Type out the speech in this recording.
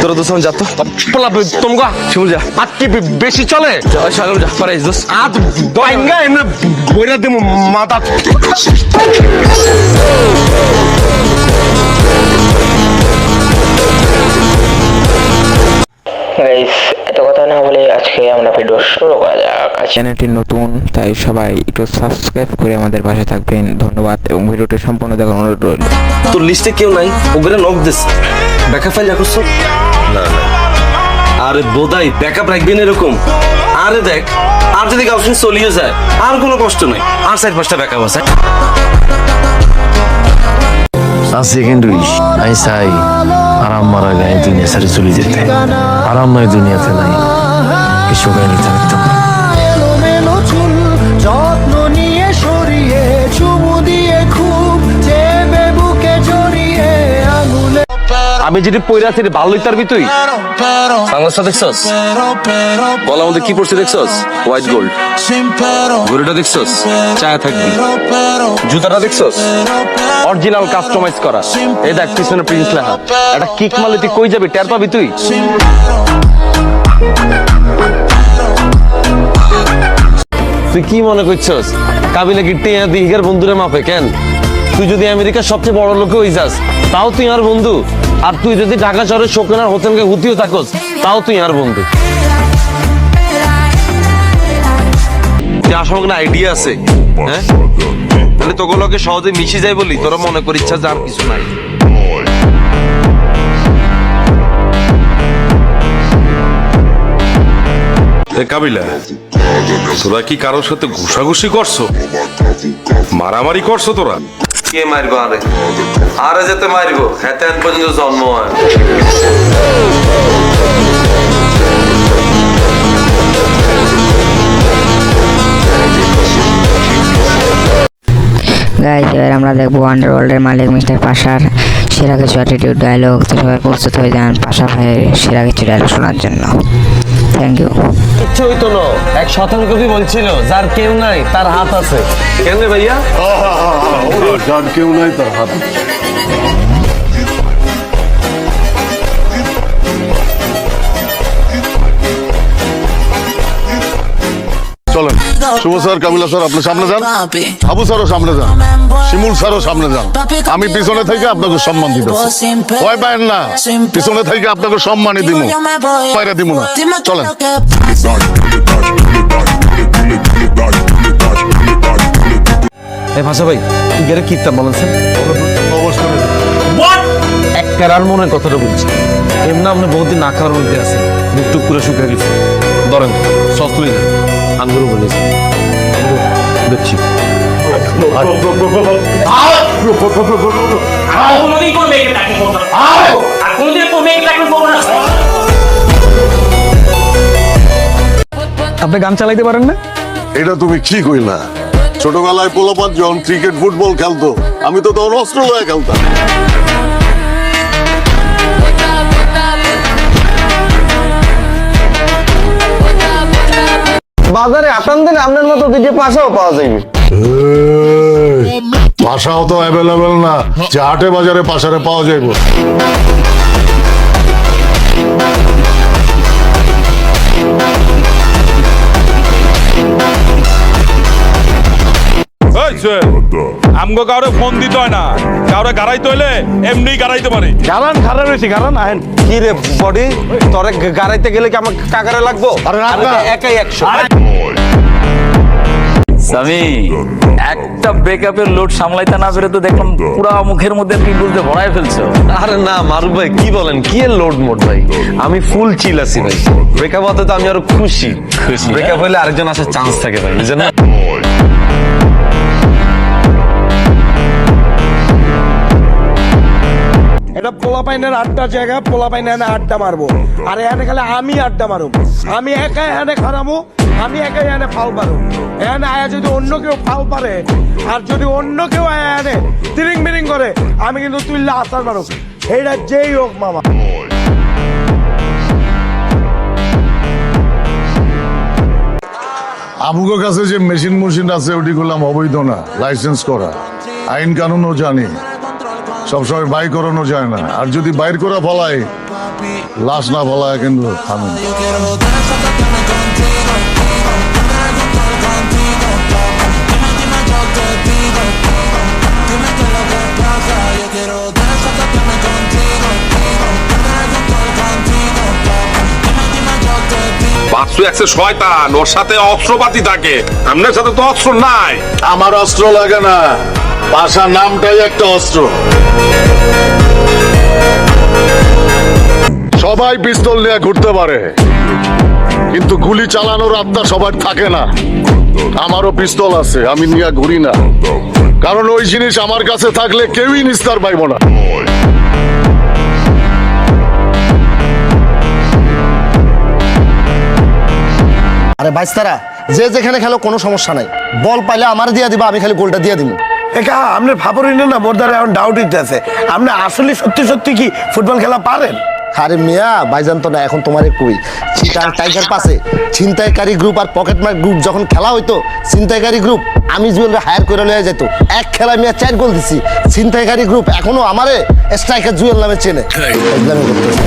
তোরা দোস্ত যা তো তোমরা শিমুল যা আর কি বেশি চলে সাগর যা পারে দোস্ত আজ দইঙ্গা এনে বইরা দেবো মাথা গাইস এত কথা না বলে আজকে আমরা ভিডিও শুরু করা যাক। চ্যানেলটি নতুন তাই সবাই একটু সাবস্ক্রাইব করে আমাদের পাশে থাকবেন, ধন্যবাদ। এবং ভিডিওটি সম্পূর্ণ দেখার অনুরোধ রইল। তোর লিস্টে কেউ নাই ওগুলো নক দিস ব্যাকআপ ফাইল রাখছ না না আরে বোধাই ব্যাকআপ রাখবেন এরকম আরে দেখ আর যদি গার্লফ্রেন্ড চলিয়ে যায় আর কোনো কষ্ট নাই আর 4-5টা ব্যাকআপ আছে সেকেন্ড উইশ আমি চাই আরাম মারা গায়ে দুনিয়া সারি চলে যেতে। আরাম নয় দুনিয়াতে নাই, কিছু গায়ে থাকতো। যত্ন নিয়ে সরিয়ে চুমু দিয়ে খুব চেপে বুকে জড়িয়ে আঙুলে আমি যদি পয়রা আছি ভালোই তারবি তুই বাংলাদেশটা দেখছস বলার মধ্যে কি পড়ছে দেখছস হোয়াইট গোল্ড ঘড়িটা দেখছস চায়া থাকবি জুতাটা দেখছস অরিজিনাল কাস্টমাইজ করা এই দেখ পিছনে প্রিন্স লেখা একটা কিক মারলে তুই কই যাবি টের পাবি তুই তুই কি মনে করছস কাবিলা কি টিয়া দিহিকার বন্ধুরে মাপে কেন তুই যদি আমেরিকার সবচেয়ে বড় লোকে হয়ে যাস তাও তুই আর বন্ধু আর তুই যদি ঢাকা শহরের শোকেনার হোসেনকে হুতিও থাকস তাও তুই আর বন্ধু আসার কোনো আইডিয়া আছে হ্যাঁ তাহলে তোগুলোকে সহজে মিশে যায় বলি তোরা মনে কর ইচ্ছা যে আর কিছু নাই কাবিলা তোরা কি কারোর সাথে ঘুষাঘুষি করছো মারামারি করছো তোরা কে মারবো আরে আরে যেতে মারবো হ্যাঁ তেন পর্যন্ত জন্ম হয় গাইস এবার আমরা দেখবো আন্ডারওয়ার্ল্ডের মালিক মিস্টার পাশার সেরা কিছু অ্যাটিটিউড ডায়লগ। তো সবাই প্রস্তুত হয়ে যান পাশা ভাইয়ের সেরা কিছু ডায়লগ শোনার জন্য। Thank you. কিচ্ছু হইতো না এক শতান কবি বলছিল যার কেউ নাই তার হাত আছে কেন রে ভাইয়া যার কেউ নাই তার হাত চলেন শুভ স্যার কাবিলা স্যার আপনি সামনে যান, আবু স্যারও সামনে যান, শিমুল স্যারও সামনে যান। আমি পিছনে থেকে আপনাকে সম্মান দিব, ভয় পায়েন না, পিছনে থেকে আপনাকে সম্মানই দিব, পায়রা দিব না। চলেন এই ভাষা ভাই গেলে কিপটা বলেন এক কারার মনের কথাটা বলছি এমনি আপনি বহুদিন না খাওয়ার মধ্যে আছে বুক টুক করে শুকিয়ে গেছে ধরেন সস্তুই না আঙ্গুরও বলেছে দেখছি আপনি গান চালাইতে পারেন না? এটা তুমি কি কইলা? ছোটবেলায় পোলাপাত যখন ক্রিকেট ফুটবল খেলতো আমি তো তখন অস্ত্র লয়ে খেলতাম। বাজারে আটান দিন আপনার মতো দিকে পাশাও পাওয়া যাবে। পাশাও তো অ্যাভেলেবেল না যে হাটে বাজারে পাশারে পাওয়া যাইব। আমগো কাউরে ফোন দিতে হয় না, কাউরে গাড়াইতে হইলে এমনি গাড়াইতে পারে। গারান খারাপ হয়েছে গারান আহেন কি রে বডি তোরে গাড়াইতে গেলে কি আমার কাকারে লাগবো আরে একাই 100 আমি একটা ব্রেকআপের লোড সামলাইতে না পেরে তো দেখলাম পুরা মুখের মধ্যে পিম্পলতে ভরায় ফেলছো। আরে না মারুফ ভাই কি বলেন কি এর লোড মোড ভাই আমি ফুল চিল আছি ভাই ব্রেকআপ হতে তো আমি আরো খুশি ব্রেকআপ হলে আরেকজন আসার চান্স থাকে ভাই বুঝছেন না এটা পোলাপাইনের আড্ডা জায়গা, পোলাপাইন এনে আড্ডা মারবো আর এখানে খালি আমি আড্ডা মারবো, আমি একাই এখানে খারামো, আমি একাই এনে ফাল পারো। এখানে আয়া যদি অন্য কেউ ফাল পারে আর যদি অন্য কেউ আয়া এনে তিরিং বিরিং করে আমি কিন্তু তুললে আসার মারো, এইটা যেই হোক মামা। আমগো কাছে যে মেশিন আছে ওটি করলাম অবৈধ না, লাইসেন্স করা, আইন কানুনও জানি, সবসময় বাই করানো যায় না। আর যদি বাইর করা ফলায় লাশ না বলা কিন্তু থামেন। বাচ্চু একসে শয়তান, ওর সাথে অস্ত্রপাতি থাকে, আপনার সাথে তো অস্ত্র নাই। আমার অস্ত্র লাগে না, পাশা নামটাই একটা অস্ত্র। সবাই পিস্তল নিয়ে ঘুরতে পারে, কিন্তু গুলি চালানোর আত্মা সবার থাকে না। আমারও পিস্তল আছে, আমি নিয়ে ঘুরি না, কারণ ওই জিনিস আমার কাছে থাকলে কেউই নিস্তার পাইব না। আরে বাইস্তারা, যে যেখানে খেলো কোনো সমস্যা নাই, বল পাইলে আমার দিয়া দিবা, আমি খালি গোলটা দিয়ে দিব। একা আপনার ফাপড়ি না বোর্দারে এখন ডাউট আছে, আপনি আসলে সত্যি সত্যি কি ফুটবল খেলা পারেন? আরে মিয়া ভাইজান তো না, এখন তোমার কই চিটাং টাইগার পাশে ছিনতাইকারী গ্রুপ আর পকেটমার গ্রুপ যখন খেলা হইতো, ছিনতাইকারী গ্রুপ আমি জুয়েলরে হায়ার করে লয়ে যেত, এক খেলায় মিয়া 4 গোল দিছি। ছিনতাইকারী গ্রুপ এখনো আমারে স্ট্রাইকার জুয়েল নামে চেনে। এগুলো আমি করতেছি।